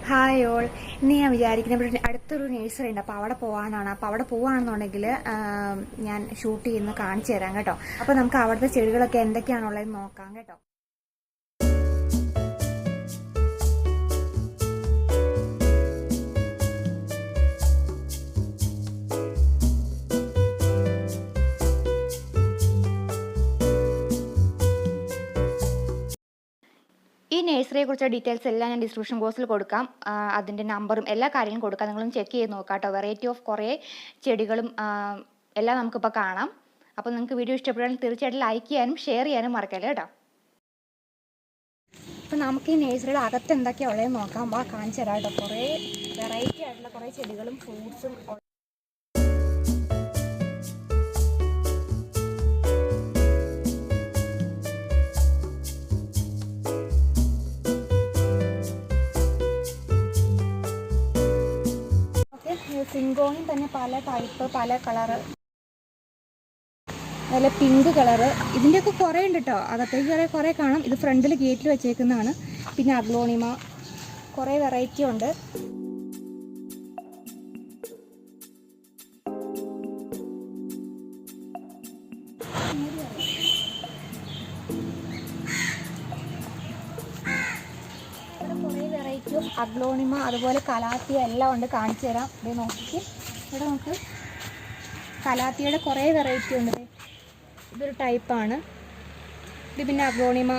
Hi all. ഇന്ന് ഞാൻ വിചാരിക്കുന്നത് ഇവിടെ അടുത്തൊരു നഴ്സറി ഉണ്ട്, അപ്പോൾ അവിടെ പോകാനാണ്. അപ്പോൾ അവിടെ പോവുകയാണെന്നുണ്ടെങ്കിൽ ഞാൻ ഷൂട്ട് ചെയ്യുന്ന കാണിച്ചു തരാം കേട്ടോ. അപ്പോൾ നമുക്ക് അവിടുത്തെ ചെടികളൊക്കെ എന്തൊക്കെയാണുള്ളതെന്ന് നോക്കാം കേട്ടോ. ഈ നഴ്സറിയെ കുറിച്ചുള്ള ഡീറ്റെയിൽസ് എല്ലാം ഞാൻ ഡിസ്ക്രിപ്ഷൻ ബോക്സിൽ കൊടുക്കാം. അതിൻ്റെ നമ്പറും എല്ലാ കാര്യങ്ങളും കൊടുക്കാം. നിങ്ങളൊന്ന് ചെക്ക് ചെയ്ത് നോക്കാം കേട്ടോ. വെറൈറ്റി ഓഫ് കുറേ ചെടികളും എല്ലാം നമുക്കിപ്പോൾ കാണാം. അപ്പോൾ നിങ്ങൾക്ക് വീഡിയോ ഇഷ്ടപ്പെടുകയാണെങ്കിൽ തീർച്ചയായിട്ടും ലൈക്ക് ചെയ്യാനും ഷെയർ ചെയ്യാനും മറക്കല്ലേ കേട്ടോ. അപ്പോൾ നമുക്ക് ഈ നഴ്സറിയുടെ അകത്ത് എന്തൊക്കെയാണ് ഉള്ളതെന്ന് നോക്കാം. കാണിച്ചു തരാം കേട്ടോ. കുറേ വെറൈറ്റി ആയിട്ടുള്ള കുറേ ചെടികളും ഫ്രൂട്ട്സും സിങ്കോണിയും തന്നെ പല ടൈപ്പ്, പല കളറ്, അതുപോലെ പിങ്ക് കളറ്. ഇതിൻ്റെയൊക്കെ കുറേ ഉണ്ട് കേട്ടോ. അകത്തേക്ക് കുറേ കാണാം. ഇത് ഫ്രണ്ടിൽ ഗേറ്റിൽ വെച്ചേക്കുന്നതാണ്. പിന്നെ അഗ്ലോണിമ, കുറേ വെറൈറ്റി ഉണ്ട്. അഗ്ലോണിമ, അതുപോലെ കലാത്തിയ എല്ലാം ഉണ്ട്. കാണിച്ചു തരാം. ഇത് നോക്കി, ഇവിടെ നോക്ക്. കലാത്തിയുടെ കുറേ വെറൈറ്റി ഉണ്ട്. ഇതൊരു ടൈപ്പാണ്. ഇത് പിന്നെ അഗ്ലോണിമ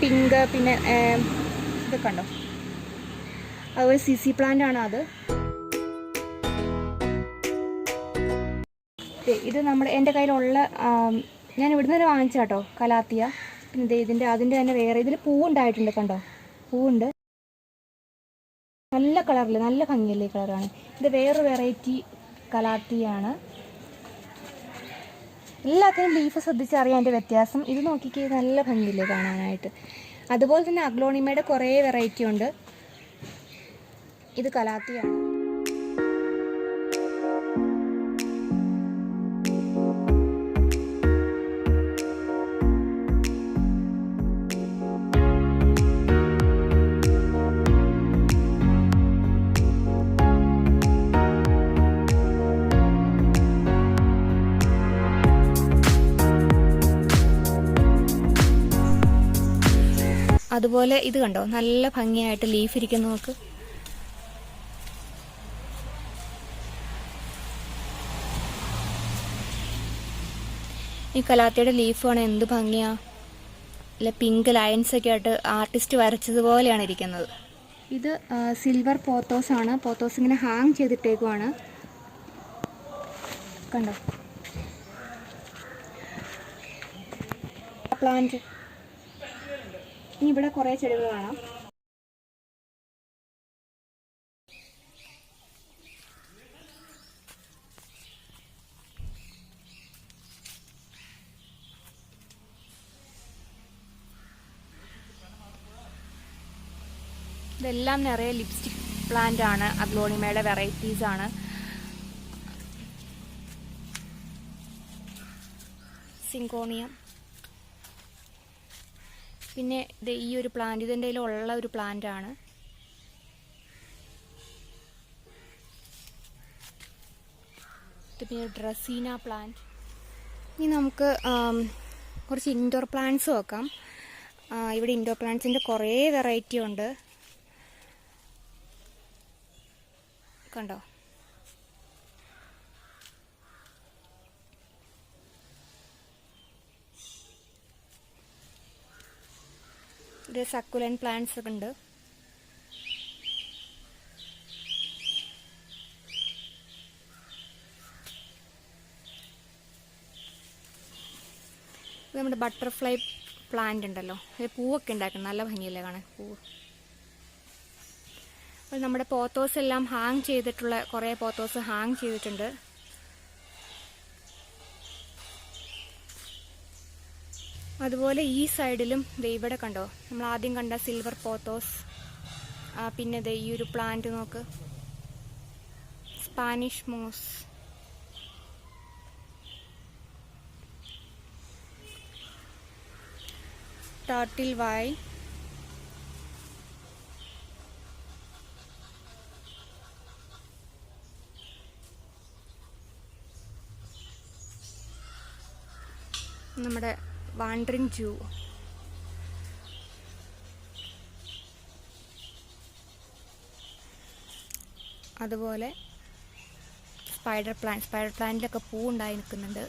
പിങ്ക്, പിന്നെ ഇതൊക്കെ കണ്ടോ. അതുപോലെ സിസി പ്ലാന്റ് ആണ് അത്. ഇത് നമ്മുടെ എൻ്റെ കയ്യിലുള്ള ഞാൻ ഇവിടുന്ന് തന്നെ വാങ്ങിച്ച കേട്ടോ കലാത്തിയ. പിന്നെ അതിൻ്റെ തന്നെ വേറെ ഇതിൽ പൂവുണ്ടായിട്ടുണ്ട് കണ്ടോ. പൂവുണ്ട്. നല്ല കളറിൽ നല്ല ഭംഗിയല്ലേ കളറാണ്. ഇത് വേറൊരു വെറൈറ്റി കലാത്തിയാണ്. എല്ലാത്തിനും ലീഫ് ശ്രദ്ധിച്ചറിയാം അതിൻ്റെ വ്യത്യാസം. ഇത് നോക്കിക്കേ, നല്ല ഭംഗിയില്ലേ കാണാനായിട്ട്. അതുപോലെ തന്നെ അഗ്ലോണിമയുടെ കുറേ വെറൈറ്റി ഉണ്ട്. ഇത് കലാത്തിയാണ്. അതുപോലെ ഇത് കണ്ടോ, നല്ല ഭംഗിയായിട്ട് ലീഫ് ഇരിക്കുന്നു നോക്ക്. ഈ കലാത്തിയുടെ ലീഫ് ആണ്, എന്ത് ഭംഗിയാ. അല്ല, പിങ്ക് ലൈൻസ് ഒക്കെ ആയിട്ട് ആർട്ടിസ്റ്റ് വരച്ചതുപോലെയാണ് ഇരിക്കുന്നത്. ഇത് സിൽവർ പോത്തോസ് ആണ്. പോത്തോസ് ഇങ്ങനെ ഹാങ് ചെയ്തിട്ടേക്കുവാണ് കണ്ടോ. പ്ലാന്റ്. ഇനി ഇവിടെ കുറേ ചെടികൾ കാണാം. ഇതെല്ലാം നിറയെ ലിപ്സ്റ്റിക് പ്ലാന്റ് ആണ്. അഗ്ലോണിമയുടെ വെറൈറ്റീസ് ആണ്. സിങ്കോണിയം. പിന്നെ ഇത് ഈ ഒരു പ്ലാന്റ് ഇതിൻ്റെ ഉള്ള ഒരു പ്ലാന്റ് ആണ്. ഇത് പിന്നെ ഡ്രസീന പ്ലാന്റ്. ഇനി നമുക്ക് കുറച്ച് ഇൻഡോർ പ്ലാന്റ്സ് നോക്കാം. ഇവിടെ ഇൻഡോർ പ്ലാന്റ്സിൻ്റെ കുറേ വെറൈറ്റി ഉണ്ട് കണ്ടോ. ഇത് സക്കുലൻ പ്ലാന്റ്സ് ഒക്കെ ഉണ്ട്. ഇത് നമ്മുടെ ബട്ടർഫ്ലൈ പ്ലാന്റ് ഉണ്ടല്ലോ. ഇത് പൂവൊക്കെ ഉണ്ടാക്കണം, നല്ല ഭംഗിയല്ലേ കാണാൻ പൂവ്. അപ്പോൾ നമ്മുടെ പോത്തോസ് എല്ലാം ഹാങ് ചെയ്തിട്ടുള്ള കുറേ പോത്തോസ് ഹാങ് ചെയ്തിട്ടുണ്ട്. അതുപോലെ ഈ സൈഡിലും ഇവിടെ കണ്ടോ, നമ്മൾ ആദ്യം കണ്ട സിൽവർ പോത്തോസ്. പിന്നെ ഈ ഒരു പ്ലാന്റ് നോക്ക്, സ്പാനിഷ് മോസ്. ടർട്ടിൽ വൈൻ, നമ്മുടെ വാണ്ടറിങ് ജൂ. അതുപോലെ സ്പൈഡർ പ്ലാന്റിലൊക്കെ പൂ ഉണ്ടായി നിൽക്കുന്നുണ്ട്.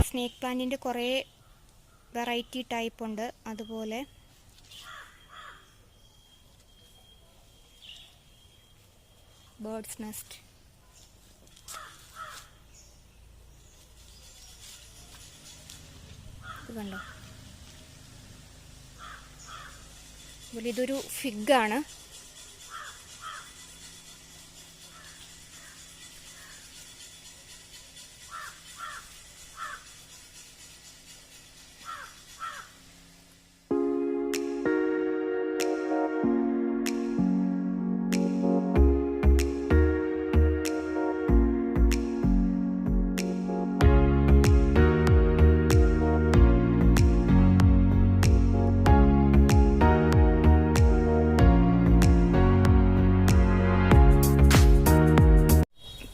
സ്നേക്ക് പ്ലാന്റിൻ്റെ കുറേ വെറൈറ്റി ടൈപ്പ് ഉണ്ട്. അതുപോലെ ബേർഡ്സ് നെസ്റ്റ്, ഇത് കണ്ടോ. അതുപോലെ ഇതൊരു ഫിഗാണ്.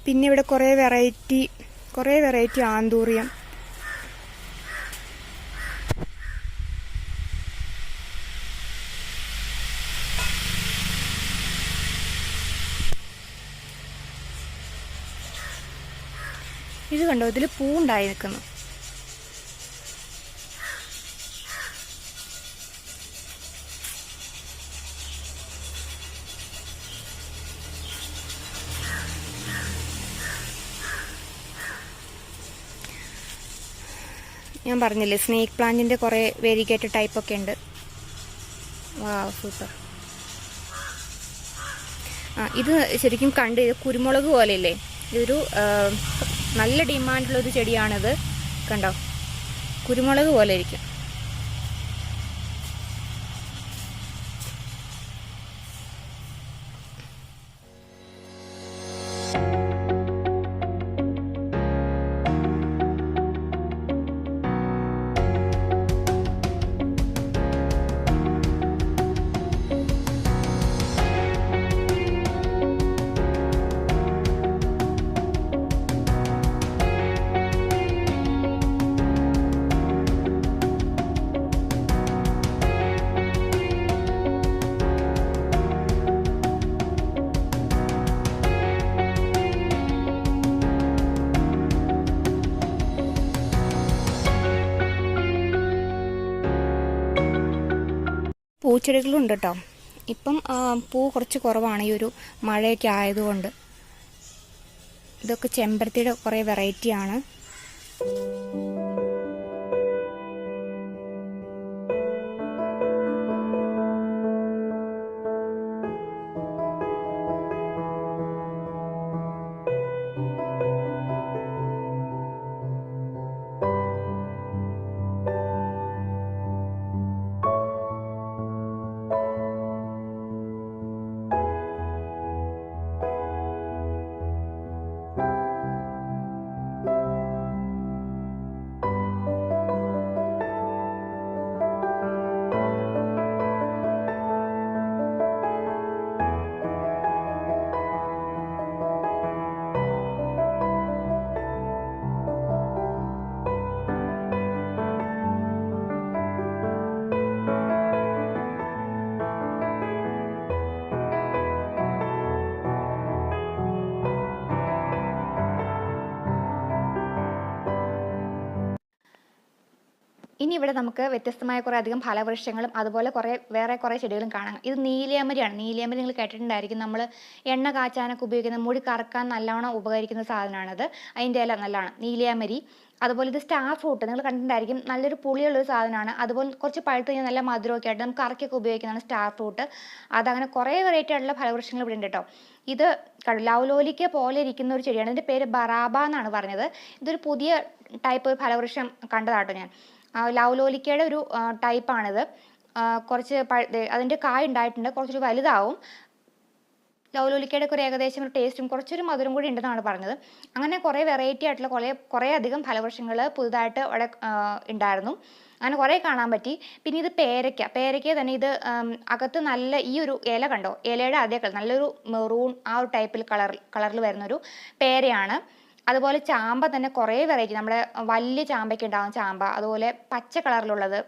പിന്നെ ഇവിടെ കുറേ വെറൈറ്റി ആന്തൂറിയം. ഇത് കണ്ടോ, ഇതിൽ പൂ ഉണ്ടായി നിൽക്കുന്നു. ഞാൻ പറഞ്ഞില്ലേ, സ്നേക്ക് പ്ലാന്റിൻ്റെ കുറേ വേരിഗേറ്റഡ് ടൈപ്പൊക്കെ ഉണ്ട്. വാ, സൂപ്പർ. ഇത് ശരിക്കും കണ്ട് കുരുമുളക് പോലെയല്ലേ. ഇതൊരു നല്ല ഡിമാൻഡുള്ളൊരു ചെടിയാണിത്. കണ്ടോ, കുരുമുളക് പോലെ ഇരിക്കും. പൂച്ചെടികളും ഉണ്ട് കേട്ടോ. ഇപ്പം പൂ കുറച്ച് കുറവാണ് ഈ ഒരു മഴയൊക്കെ ആയതുകൊണ്ട്. ഇതൊക്കെ ചെമ്പരത്തിയുടെ കുറേ വെറൈറ്റിയാണ്. ഇവിടെ നമുക്ക് വ്യത്യസ്തമായ കുറേ അധികം ഫലവൃക്ഷങ്ങളും അതുപോലെ വേറെ കുറേ ചെടികളും കാണാം. ഇത് നീലിയാമ്പരിയാണ്. നീലിയാമ്പരി നിങ്ങൾ കേട്ടിട്ടുണ്ടായിരിക്കും. നമ്മൾ എണ്ണ കാച്ചാനൊക്കെ ഉപയോഗിക്കുന്ന, മുടി കറക്കാൻ നല്ലോണം ഉപകരിക്കുന്ന സാധനമാണത്. അതിൻ്റെ ഇല നല്ലതാണ് നീലിയാമ്പരി. അതുപോലെ ഇത് സ്റ്റാർ ഫ്രൂട്ട് നിങ്ങൾ കണ്ടിട്ടുണ്ടായിരിക്കും. നല്ലൊരു പുളിയുള്ളൊരു സാധനമാണ്. അതുപോലെ കുറച്ച് പഴുത്ത് കഴിഞ്ഞാൽ നല്ല മധുരമൊക്കെ ആയിട്ട് നമുക്ക് കറക്കൊക്കെ ഉപയോഗിക്കുന്നതാണ് സ്റ്റാർ ഫ്രൂട്ട്. അതങ്ങനെ കുറേ വെറൈറ്റി ആയിട്ടുള്ള ഫലവൃക്ഷങ്ങൾ ഇവിടെ ഉണ്ട് കേട്ടോ. ഇത് ലൗലോലിക്ക പോലെ ഇരിക്കുന്ന ഒരു ചെടിയാണ്. ഇതിൻ്റെ പേര് ബറാബ എന്നാണ് പറഞ്ഞത്. ഇതൊരു പുതിയ ടൈപ്പ് ഫലവൃക്ഷം കണ്ടതാട്ടോ ഞാൻ. ലൗലോലിക്കയുടെ ഒരു ടൈപ്പാണിത്. കുറച്ച് അതിൻ്റെ കായ ഉണ്ടായിട്ടുണ്ട്, കുറച്ചൊരു വലുതാവും. ലൗലോലിക്കയുടെ ഒരു ഏകദേശം ഒരു ടേസ്റ്റും കുറച്ചൊരു മധുരം കൂടി ഉണ്ടെന്നാണ് പറഞ്ഞത്. അങ്ങനെ കുറേ വെറൈറ്റി ആയിട്ടുള്ള കുറേ അധികം ഫലവൃക്ഷങ്ങൾ പുതുതായിട്ട് അവിടെ ഉണ്ടായിരുന്നു. അങ്ങനെ കുറേ കാണാൻ പറ്റി. പിന്നെ ഇത് പേരയ്ക്ക തന്നെ. ഇത് അകത്ത് നല്ല ഈ ഒരു ഇല കണ്ടോ, ഇലയുടെ അതേ കളർ, നല്ലൊരു മെറൂൺ ആ ഒരു ടൈപ്പിൽ കളറിൽ വരുന്നൊരു പേരയാണ്. അതുപോലെ ചാമ്പ തന്നെ കുറേ വെറൈറ്റി, നമ്മുടെ വലിയ ചാമ്പയ്ക്ക് ഉണ്ടാകുന്ന ചാമ്പ, അതുപോലെ പച്ച കളറിലുള്ളത്,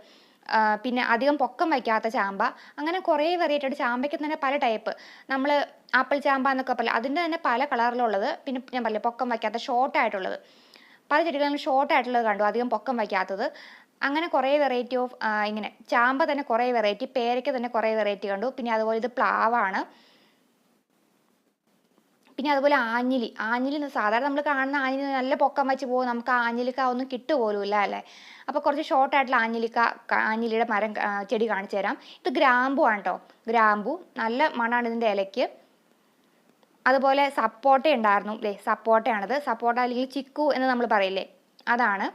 പിന്നെ അധികം പൊക്കം വയ്ക്കാത്ത ചാമ്പ, അങ്ങനെ കുറേ വെറൈറ്റി ആയിട്ട് ചാമ്പയ്ക്ക് തന്നെ പല ടൈപ്പ്. നമ്മൾ ആപ്പിൾ ചാമ്പ എന്നൊക്കെ പറയില്ല, അതിൻ്റെ തന്നെ പല കളറിലുള്ളത്. പിന്നെ ഞാൻ പറയില്ല പൊക്കം വയ്ക്കാത്ത ഷോർട്ടായിട്ടുള്ളത്, പല ചെടികളും ഷോർട്ടായിട്ടുള്ളത് കണ്ടു, അധികം പൊക്കം വയ്ക്കാത്തത്. അങ്ങനെ കുറേ വെറൈറ്റി ഓഫ് ഇങ്ങനെ ചാമ്പ തന്നെ കുറേ വെറൈറ്റി, പേരയ്ക്ക് തന്നെ കുറേ വെറൈറ്റി കണ്ടു. പിന്നെ അതുപോലെ ഇത് പ്ലാവാണ്. പിന്നെ അതുപോലെ ആഞ്ഞിലി സാധാരണ നമ്മൾ കാണുന്ന ആഞ്ഞിലി നല്ല പൊക്കം വെച്ച് പോകും, നമുക്ക് ആഞ്ഞിലിക്ക ഒന്നും കിട്ടുപോലുമില്ല അല്ലേ. അപ്പോൾ കുറച്ച് ഷോർട്ടായിട്ടുള്ള ആഞ്ഞിലിയുടെ മരം ചെടി കാണിച്ചു തരാം. ഇത് ഗ്രാമ്പു ആണ് കേട്ടോ. ഗ്രാമ്പു നല്ല മണമാണ് ഇതിൻ്റെ ഇലയ്ക്ക്. അതുപോലെ സപ്പോട്ട ഉണ്ടായിരുന്നു. സപ്പോട്ടയാണിത്. സപ്പോട്ട അല്ലെങ്കിൽ ചിക്കു എന്ന് നമ്മൾ പറയില്ലേ, അതാണ്.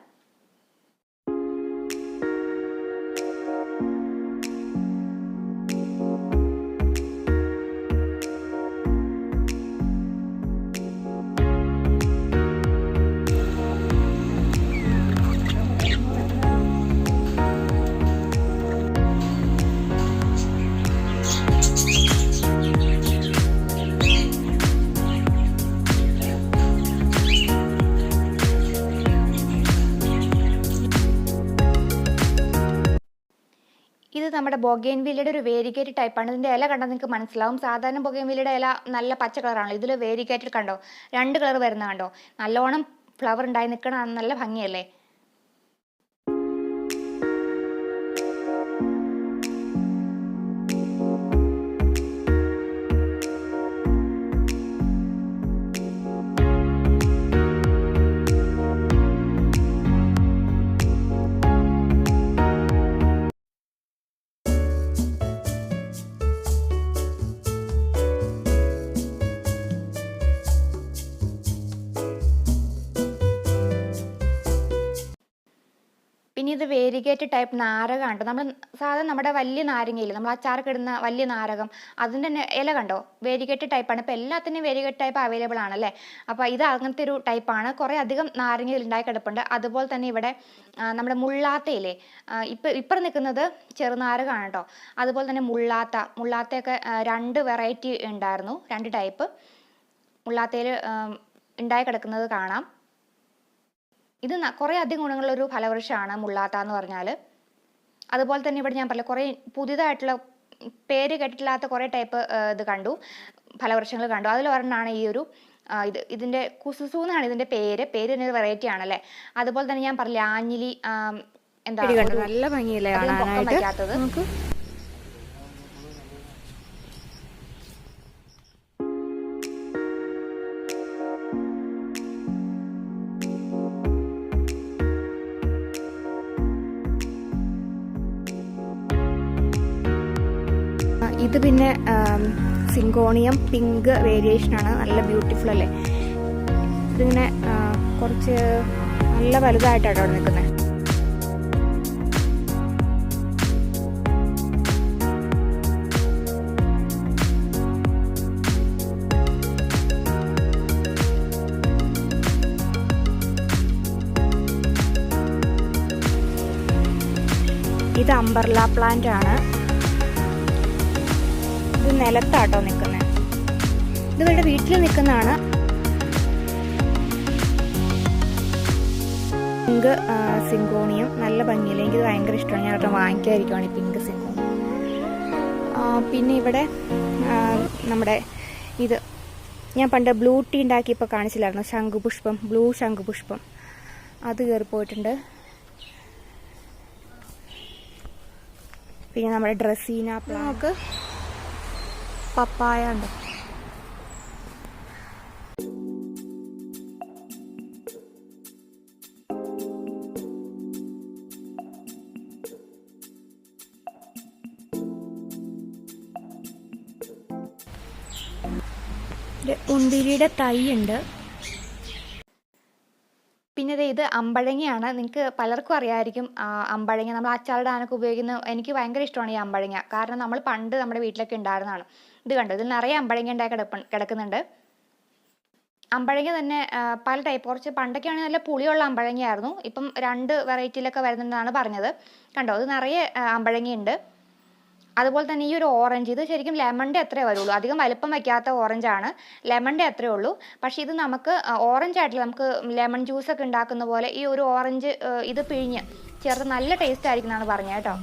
ഇത് നമ്മുടെ ബൊഗെയിൻവില്ലയുടെ ഒരു വേരിഗേറ്റ് ടൈപ്പാണ്. ഇതിൻ്റെ ഇല കണ്ടാൽ നിങ്ങൾക്ക് മനസ്സിലാവും. സാധാരണ ബൊഗെയിൻവില്ലയുടെ ഇല നല്ല പച്ച കളറാണല്ലോ, ഇതിൽ വേരിഗേറ്റഡ് കണ്ടോ, 2 കളർ വരുന്ന കണ്ടോ, നല്ലോണം ഫ്ലവർ ഉണ്ടായി നിൽക്കണം, നല്ല ഭംഗിയല്ലേ. പിന്നെ ഇത് വേരിഗേറ്റ് ടൈപ്പ് നാരകമാണ് കേട്ടോ. നമ്മൾ സാധാരണ നമ്മുടെ വലിയ നാരങ്ങയില്ലേ, നമ്മൾ അച്ചാറൊക്കെ ഇടുന്ന വലിയ നാരകം, അതിൻ്റെ തന്നെ ഇല കണ്ടോ, വേരിഗേറ്റ് ടൈപ്പാണ്. ഇപ്പോൾ എല്ലാത്തിനും വേരിഗേറ്റ് ടൈപ്പ് അവൈലബിൾ ആണല്ലേ. അപ്പോൾ ഇത് അങ്ങനത്തെ ഒരു ടൈപ്പാണ്. കുറേ അധികം നാരങ്ങയിൽ ഉണ്ടായി കിടപ്പുണ്ട്. അതുപോലെ തന്നെ ഇവിടെ നമ്മുടെ മുള്ളാത്തയില്ലേ, ഇപ്പം നിൽക്കുന്നത് ചെറുനാരകമാണ് കേട്ടോ. അതുപോലെ തന്നെ മുള്ളാത്തയൊക്കെ 2 വെറൈറ്റി ഉണ്ടായിരുന്നു, 2 ടൈപ്പ് മുള്ളാത്തയിൽ ഉണ്ടായി കിടക്കുന്നത് കാണാം. ഇത് കുറേ അധികം ഗുണങ്ങളുള്ളൊരു ഫലവൃക്ഷമാണ് മുള്ളാത്ത എന്ന് പറഞ്ഞാൽ. അതുപോലെ തന്നെ ഇവിടെ ഞാൻ പറഞ്ഞില്ല കുറേ പുതിയതായിട്ടുള്ള പേര് കേട്ടിട്ടില്ലാത്ത കുറേ ടൈപ്പ് ഇത് കണ്ടു, ഫലവൃക്ഷങ്ങൾ കണ്ടു. അതിലൊരെണ്ണമാണ് ഈ ഒരു ഇതിൻ്റെ കുസുസു എന്നാണ് ഇതിൻ്റെ പേര് തന്നെ ഒരു വെറൈറ്റി ആണല്ലേ. അതുപോലെ തന്നെ ഞാൻ പറഞ്ഞില്ല ആഞ്ഞിലി, എന്താ നല്ല ഭംഗിയല്ലേ വയ്ക്കാത്തത്. ഇത് പിന്നെ സിങ്കോണിയം പിങ്ക് വേരിയേഷനാണ്, നല്ല ബ്യൂട്ടിഫുൾ അല്ലേ. ഇതിങ്ങനെ കുറച്ച് നല്ല വലുതായിട്ടാണ് അവിടെ നിൽക്കുന്നത്. ഇത് അംബർല പ്ലാന്റ് ആണ്. ഇത് നിലത്താട്ടോ നിൽക്കുന്നത്. ഇത് ഇവരുടെ വീട്ടിൽ നിൽക്കുന്നതാണ്. പിങ്ക് സിങ്കോണിയം നല്ല ഭംഗിയില്ല, എനിക്കിത് ഭയങ്കര ഇഷ്ടമാണ്. ഞാൻ അവിടെ വാങ്ങിക്കാതിരിക്കുവാണ് ഈ പിങ്ക് സിങ്കോണിയം. പിന്നെ ഇവിടെ നമ്മുടെ ഇത് ഞാൻ പണ്ട് ബ്ലൂ ടീ ഉണ്ടാക്കിയപ്പോൾ കാണിച്ചില്ലായിരുന്നു, ശംഖുപുഷ്പം, ബ്ലൂ ശംഖുപുഷ്പം, അത് കയറി പോയിട്ടുണ്ട്. പിന്നെ നമ്മുടെ ഡ്രസ്സീന, നമുക്ക് പപ്പായ ഉണ്ട്. മുന്തിരിയുടെ തൈ ഉണ്ട്. പിന്നെ ഇത് അമ്പഴങ്ങയാണ്. നിങ്ങൾക്ക് പലർക്കും അറിയാമായിരിക്കും അമ്പഴങ്ങ നമ്മൾ അച്ചാറിടാനൊക്കെ ഉപയോഗിക്കുന്ന. എനിക്ക് ഭയങ്കര ഇഷ്ടമാണ് ഈ അമ്പഴങ്ങ. കാരണം നമ്മൾ പണ്ട് നമ്മുടെ വീട്ടിലൊക്കെ ഉണ്ടായിരുന്നതാണ്. ഇത് കണ്ടോ, ഇതിൽ നിറയെ അമ്പഴങ്ങ ഉണ്ടായി കിടക്കുന്നുണ്ട്. അമ്പഴങ്ങ തന്നെ പല ടൈപ്പ്. കുറച്ച് പണ്ടൊക്കെ ആണെങ്കിൽ നല്ല പുളിയുള്ള അമ്പഴങ്ങയായിരുന്നു. ഇപ്പം 2 വെറൈറ്റിയിലൊക്കെ വരുന്നുണ്ടെന്നാണ് പറഞ്ഞത്. കണ്ടോ, ഇത് നിറയെ അമ്പഴങ്ങയുണ്ട്. അതുപോലെ തന്നെ ഈ ഒരു ഓറഞ്ച്, ഇത് ശരിക്കും ലെമണിൻ്റെ അത്രേ വരുള്ളൂ. അധികം വലിപ്പം വയ്ക്കാത്ത ഓറഞ്ചാണ്, ലെമണിൻ്റെ അത്രേ ഉള്ളൂ. പക്ഷേ ഇത് നമുക്ക് ഓറഞ്ച് ആയിട്ടില്ല, നമുക്ക് ലെമൺ ജ്യൂസൊക്കെ ഉണ്ടാക്കുന്ന പോലെ ഈ ഒരു ഓറഞ്ച് ഇത് പിഴിഞ്ഞ് ചേർത്ത് നല്ല ടേസ്റ്റ് ആയിരിക്കും എന്നാണ് പറഞ്ഞത് കേട്ടോ.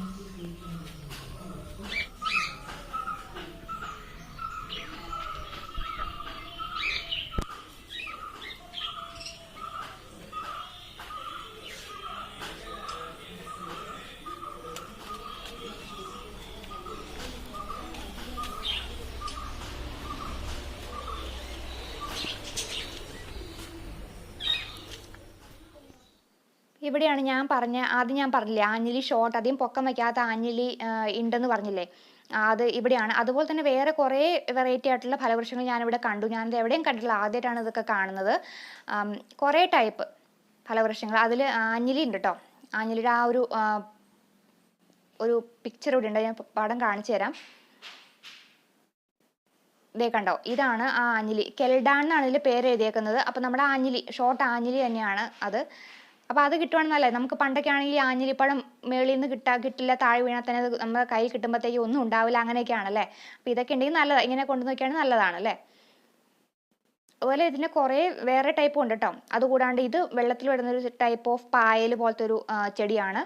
ഇവിടെയാണ് ആദ്യം ഞാൻ പറഞ്ഞില്ലേ ആഞ്ഞിലി ഷോർട്ട്, അധികം പൊക്കം വയ്ക്കാത്ത ആഞ്ഞിലി ഉണ്ടെന്ന് പറഞ്ഞില്ലേ, അത് ഇവിടെയാണ്. അതുപോലെ തന്നെ വേറെ കുറേ വെറൈറ്റി ആയിട്ടുള്ള ഫലവൃക്ഷങ്ങൾ ഞാനിവിടെ കണ്ടു. ഞാനിത് എവിടെയും കണ്ടിട്ടില്ല, ആദ്യമായിട്ടാണ് ഇതൊക്കെ കാണുന്നത്. കുറേ ടൈപ്പ് ഫലവൃക്ഷങ്ങൾ. അതിൽ ആഞ്ഞിലി ഉണ്ട് കേട്ടോ. ആഞ്ഞിലിയുടെ ആ ഒരു പിക്ചർ ഇവിടെ ഉണ്ട്, ഞാൻ പടം കാണിച്ചു തരാം. ഇതേ കണ്ടോ, ഇതാണ് ആ ആഞ്ഞിലി. കെൽഡാൻ എന്നാണ് ഇതിൽ പേര് എഴുതിയേക്കുന്നത്. അപ്പോൾ നമ്മുടെ ആഞ്ഞിലി, ഷോർട്ട് ആഞ്ഞിലി തന്നെയാണ് അത്. അപ്പോൾ അത് കിട്ടുവാണെന്നല്ലേ, നമുക്ക് പണ്ടൊക്കെ ആണെങ്കിൽ ആഞ്ഞിലിപ്പഴം മേളിൽ നിന്ന് കിട്ടില്ല, താഴെ വീണാൽ തന്നെ അത് നമ്മുടെ കയ്യിൽ കിട്ടുമ്പോഴത്തേക്ക് ഒന്നും ഉണ്ടാവില്ല, അങ്ങനെയൊക്കെയാണല്ലേ. അപ്പോൾ ഇതൊക്കെ ഉണ്ടെങ്കിൽ നല്ലതാണ്, ഇങ്ങനെ കൊണ്ടു നോക്കിയാണെങ്കിൽ നല്ലതാണ് അല്ലേ. അതുപോലെ ഇതിന് കുറേ വേറെ ടൈപ്പും ഉണ്ട് കേട്ടോ. അതുകൂടാണ്ട് ഇത് വെള്ളത്തിൽ വിടുന്നൊരു ടൈപ്പ് ഓഫ് പായൽ പോലത്തെ ഒരു ചെടിയാണ്.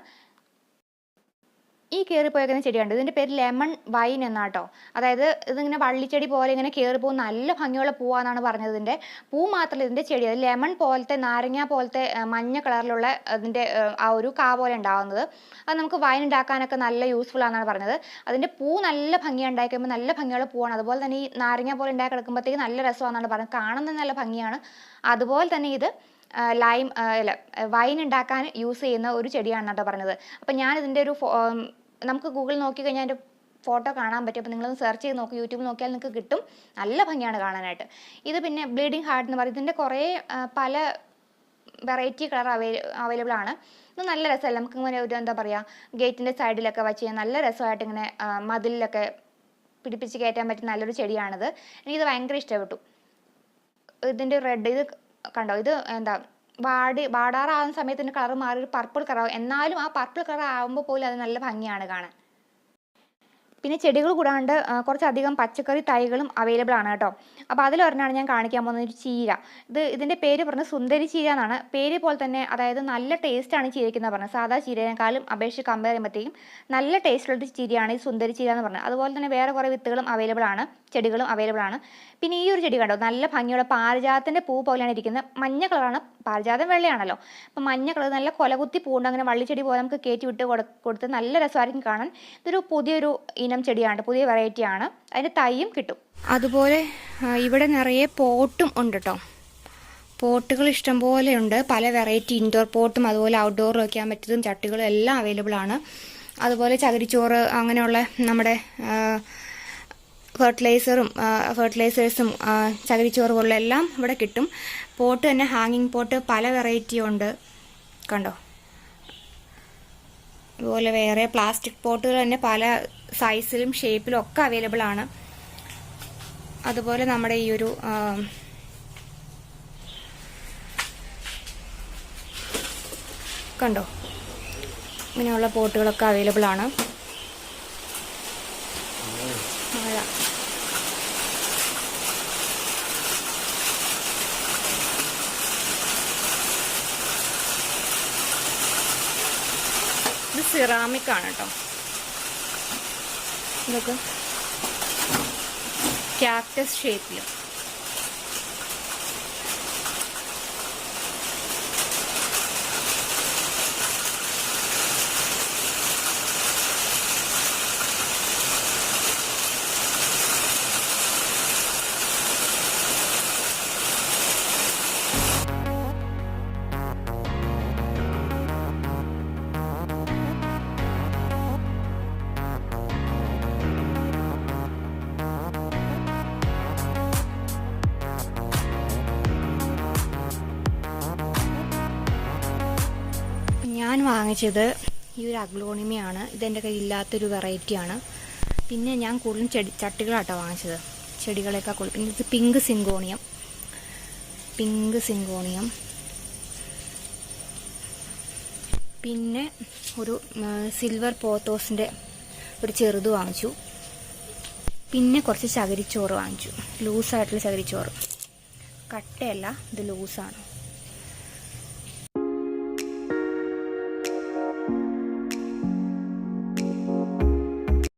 ഈ കയറിപ്പോയേക്കുന്ന ചെടിയുണ്ട്, ഇതിൻ്റെ പേര് ലെമൺ വൈൻ എന്നാട്ടോ. അതായത് ഇതിങ്ങനെ വള്ളിച്ചെടി പോലെ ഇങ്ങനെ കയറിപ്പോകും, നല്ല ഭംഗിയുള്ള പൂവാന്നാണ് പറഞ്ഞത്. ഇതിൻ്റെ പൂ മാത്രമല്ല, ഇതിൻ്റെ ചെടി അത് ലെമൺ പോലത്തെ, നാരങ്ങ പോലത്തെ മഞ്ഞ കളറിലുള്ള അതിൻ്റെ ആ ഒരു കാ പോലെ ഉണ്ടാകുന്നത്. അത് നമുക്ക് വൈൻ ഉണ്ടാക്കാനൊക്കെ നല്ല യൂസ്ഫുൾ ആണെന്നാണ് പറഞ്ഞത്. അതിൻ്റെ പൂ നല്ല ഭംഗിയാണ്, ഉണ്ടാക്കുമ്പോൾ നല്ല ഭംഗിയുള്ള പൂവാണ്. അതുപോലെ തന്നെ ഈ നാരങ്ങ പോലെ ഉണ്ടാക്കി കിടക്കുമ്പോഴത്തേക്ക് നല്ല രസമാണെന്നാണ് പറഞ്ഞത്, കാണുന്നത് നല്ല ഭംഗിയാണ്. അതുപോലെ തന്നെ ഇത് വൈൻ ഉണ്ടാക്കാൻ യൂസ് ചെയ്യുന്ന ഒരു ചെടിയാണ് കേട്ടോ പറഞ്ഞത്. അപ്പം ഞാനിതിൻ്റെ നമുക്ക് ഗൂഗിൾ നോക്കി കഴിഞ്ഞാൽ അതിൻ്റെ ഫോട്ടോ കാണാൻ പറ്റും. അപ്പോൾ നിങ്ങളൊന്ന് സെർച്ച് ചെയ്ത് നോക്കി, യൂട്യൂബിൽ നോക്കിയാൽ നിങ്ങൾക്ക് കിട്ടും. നല്ല ഭംഗിയാണ് കാണാനായിട്ട്. ഇത് പിന്നെ ബ്ലീഡിങ് ഹാർട്ട് എന്ന് പറയും. ഇതിൻ്റെ കുറേ പല വെറൈറ്റി കളർ അവൈലബിൾ ആണ്. ഇത് നല്ല രസമല്ല, നമുക്ക് ഇങ്ങനെ ഒരു എന്താ പറയുക, ഗേറ്റിൻ്റെ സൈഡിലൊക്കെ വെച്ച് കഴിഞ്ഞാൽ നല്ല രസമായിട്ട് ഇങ്ങനെ മതിലിലൊക്കെ പിടിപ്പിച്ച് കയറ്റാൻ പറ്റുന്ന നല്ലൊരു ചെടിയാണിത്. എനിക്കിത് ഭയങ്കര ഇഷ്ടപ്പെട്ടു. ഇതിൻ്റെ റെഡ്, ഇത് കണ്ടോ, ഇത് എന്താ വാടാറാവുന്ന സമയത്ത് ഇതിൻ്റെ കളർ മാറി ഒരു പർപ്പിൾ കളർ. എന്നാലും ആ പർപ്പിൾ കളർ ആകുമ്പോൾ പോലും അത് നല്ല ഭംഗിയാണ് കാണാൻ. പിന്നെ ചെടികൾ കൂടാണ്ട് കുറച്ചധികം പച്ചക്കറി തൈകളും അവൈലബിൾ ആണ് കേട്ടോ. അപ്പോൾ അതിലൊരെണ്ണമാണ് ഞാൻ കാണിക്കാൻ പോകുന്നത്, ഒരു ചീര. ഇതിൻ്റെ പേര് പറഞ്ഞത് സുന്ദരി ചീര എന്നാണ്. പേര് പോലെ തന്നെ, അതായത് നല്ല ടേസ്റ്റാണ് ചീരയ്ക്കെന്ന് പറഞ്ഞത്. സാധാ ചീരയേക്കാളും അപേക്ഷിച്ച് കമ്പയർ ചെയ്യുമ്പോഴത്തേക്കും നല്ല ടേസ്റ്റുള്ള ചീരയാണ് ഈ സുന്ദരി ചീര എന്ന് പറഞ്ഞത്. അതുപോലെ തന്നെ വേറെ കുറേ വിത്തുകളും അവൈലബിൾ ആണ്, ചെടികളും അവൈലബിൾ ആണ്. പിന്നെ ഈ ഒരു ചെടി കണ്ടോ, നല്ല ഭംഗിയുള്ള പാരിജാതത്തിൻ്റെ പൂ പോലെയാണ് ഇരിക്കുന്നത്. മഞ്ഞ കളറാണ്, പാരിജാതം വെള്ളയാണല്ലോ. അപ്പം മഞ്ഞ കളർ, നല്ല കൊലകുത്തി പൂണ്ട്, അങ്ങനെ വള്ളിച്ചെടി പോലെ നമുക്ക് കയറ്റി വിട്ട് കൊടുത്ത് നല്ല രസമായിരിക്കും കാണാൻ. ഇതൊരു പുതിയൊരു ഇനം ചെടിയാണ്, പുതിയ വെറൈറ്റിയാണ്. അതിൻ്റെ തൈയും കിട്ടും. അതുപോലെ ഇവിടെ നിറയെ പോട്ടും ഉണ്ട് കേട്ടോ. പോട്ടുകൾ ഇഷ്ടംപോലെ ഉണ്ട്, പല വെറൈറ്റി ഇൻഡോർ പോട്ടും അതുപോലെ ഔട്ട്ഡോർ വയ്ക്കാൻ പറ്റിയതും ചട്ടികളും എല്ലാം അവൈലബിൾ ആണ്. അതുപോലെ ചകിരിച്ചോറ്, അങ്ങനെയുള്ള നമ്മുടെ ഫെർട്ടിലൈസേഴ്സും ചകിരിച്ചോറ് പോലുള്ള എല്ലാം ഇവിടെ കിട്ടും. പോട്ട് തന്നെ ഹാങ്ങിങ് പോട്ട് പല വെറൈറ്റി ഉണ്ട് കണ്ടോ. അതുപോലെ വേറെ പ്ലാസ്റ്റിക് പോട്ടുകൾ തന്നെ പല സൈസിലും ഷേപ്പിലും ഒക്കെ അവൈലബിൾ ആണ്. അതുപോലെ നമ്മുടെ ഈ ഒരു കണ്ടോ, ഇങ്ങനെയുള്ള പോട്ടുകളൊക്കെ അവൈലബിൾ ആണ്. ഇത് സിറാമിക് ആണ് കേട്ടോ. ഇതൊക്കെ ക്യാക്ടസ് ഷേപ്പിൽ. വാങ്ങിച്ചത് ഈ ഒരു അഗ്ലോണിമയാണ്. ഇതെൻ്റെ കയ്യിൽ ഇല്ലാത്തൊരു വെറൈറ്റിയാണ്. പിന്നെ ഞാൻ കൂടുതലും ചട്ടികളാട്ടോ വാങ്ങിച്ചത്, ചെടികളെയൊക്കെ കൂടുതൽ. പിന്നെ ഇത് പിങ്ക് സിങ്കോണിയം. പിന്നെ ഒരു സിൽവർ പോത്തോസിൻ്റെ ഒരു ചെറുത് വാങ്ങിച്ചു. പിന്നെ കുറച്ച് ചകിരിച്ചോറ് വാങ്ങിച്ചു, ലൂസായിട്ടുള്ള ചകിരിച്ചോറ്, കട്ടയല്ല, ഇത് ലൂസാണ്.